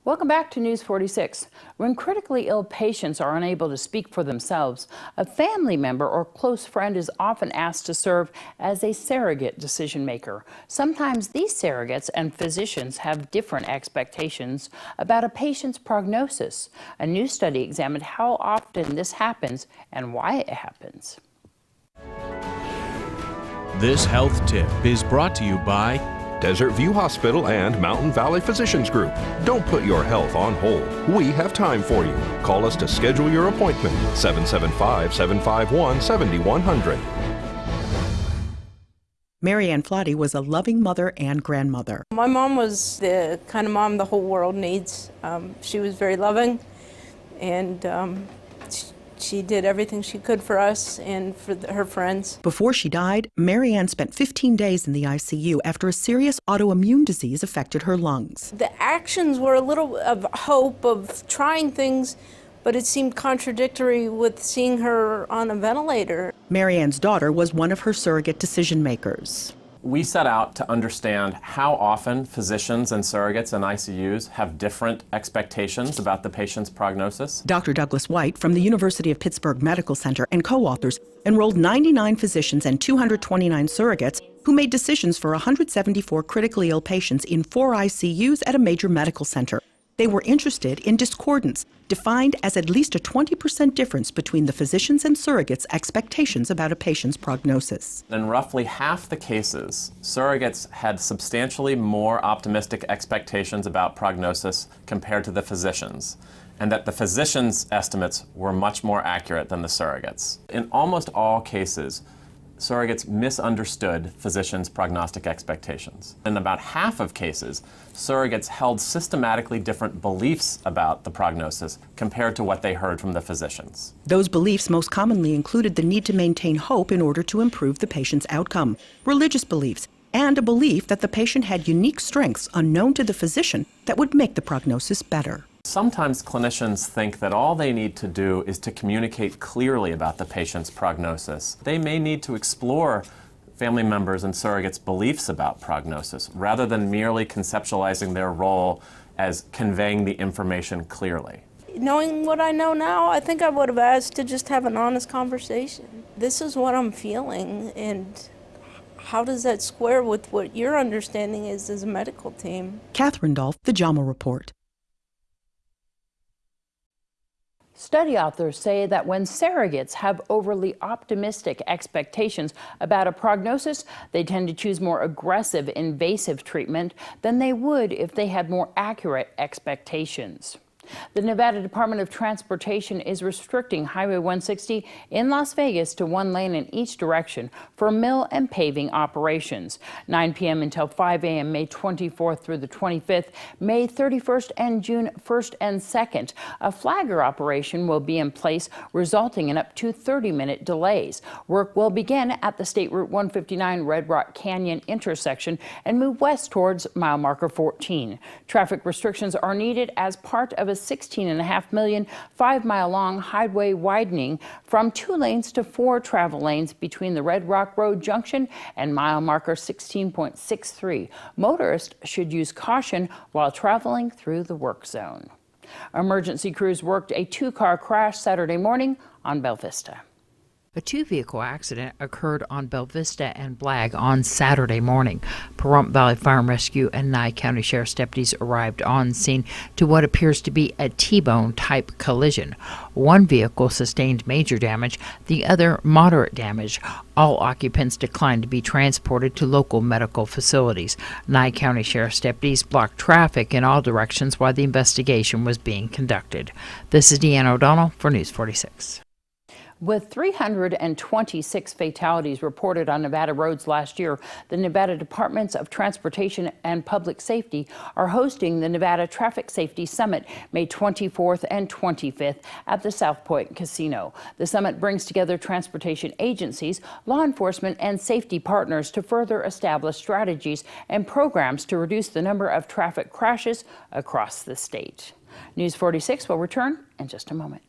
Welcome back to News 46. When critically ill patients are unable to speak for themselves, a family member or close friend is often asked to serve as a surrogate decision maker. Sometimes these surrogates and physicians have different expectations about a patient's prognosis. A new study examined how often this happens and why it happens. This health tip is brought to you by Desert View Hospital and Mountain Valley Physicians Group. Don't put your health on hold. We have time for you. Call us to schedule your appointment. 775-751-7100. Mary Ann Flotty was a loving mother and grandmother. My mom was the kind of mom the whole world needs. She was very loving, and she did everything she could for us and for her friends. Before she died, Mary Ann spent 15 days in the ICU after a serious autoimmune disease affected her lungs. The actions were a little of hope of trying things, but it seemed contradictory with seeing her on a ventilator. Mary Ann's daughter was one of her surrogate decision makers. We set out to understand how often physicians and surrogates in ICUs have different expectations about the patient's prognosis. Dr. Douglas White from the University of Pittsburgh Medical Center and co-authors enrolled 99 physicians and 229 surrogates who made decisions for 174 critically ill patients in 4 ICUs at a major medical center. They were interested in discordance, defined as at least a 20% difference between the physicians' and surrogates' expectations about a patient's prognosis. In roughly half the cases, surrogates had substantially more optimistic expectations about prognosis compared to the physicians, and that the physicians' estimates were much more accurate than the surrogates. In almost all cases, surrogates misunderstood physicians' prognostic expectations. In about half of cases, surrogates held systematically different beliefs about the prognosis compared to what they heard from the physicians. Those beliefs most commonly included the need to maintain hope in order to improve the patient's outcome, religious beliefs, and a belief that the patient had unique strengths unknown to the physician that would make the prognosis better. Sometimes clinicians think that all they need to do is to communicate clearly about the patient's prognosis. They may need to explore family members and surrogates' beliefs about prognosis rather than merely conceptualizing their role as conveying the information clearly. Knowing what I know now, I think I would have asked to just have an honest conversation. This is what I'm feeling, and how does that square with what your understanding is as a medical team? Catherine Dolph, The JAMA Report. Study authors say that when surrogates have overly optimistic expectations about a prognosis, they tend to choose more aggressive, invasive treatment than they would if they had more accurate expectations. The Nevada Department of Transportation is restricting Highway 160 in Las Vegas to 1 lane in each direction for mill and paving operations. 9 p.m. until 5 a.m. May 24th through the 25th, May 31st and June 1st and 2nd. A flagger operation will be in place, resulting in up to 30-minute delays. Work will begin at the State Route 159 Red Rock Canyon intersection and move west towards mile marker 14. Traffic restrictions are needed as part of a $16.5 million 5-mile-long highway widening from 2 lanes to 4 travel lanes between the Red Rock Road junction and mile marker 16.63. Motorists should use caution while traveling through the work zone. Emergency crews worked a 2-car crash Saturday morning on Belle Vista. A 2-vehicle accident occurred on Belle Vista and Blagg on Saturday morning. Pahrump Valley Fire and Rescue and Nye County Sheriff's deputies arrived on scene to what appears to be a T-bone type collision. One vehicle sustained major damage, the other moderate damage. All occupants declined to be transported to local medical facilities. Nye County Sheriff's deputies blocked traffic in all directions while the investigation was being conducted. This is Deanna O'Donnell for News 46. With 326 fatalities reported on Nevada roads last year, the Nevada Departments of Transportation and Public Safety are hosting the Nevada Traffic Safety Summit May 24th and 25th at the South Point Casino. The summit brings together transportation agencies, law enforcement, and safety partners to further establish strategies and programs to reduce the number of traffic crashes across the state. News 46 will return in just a moment.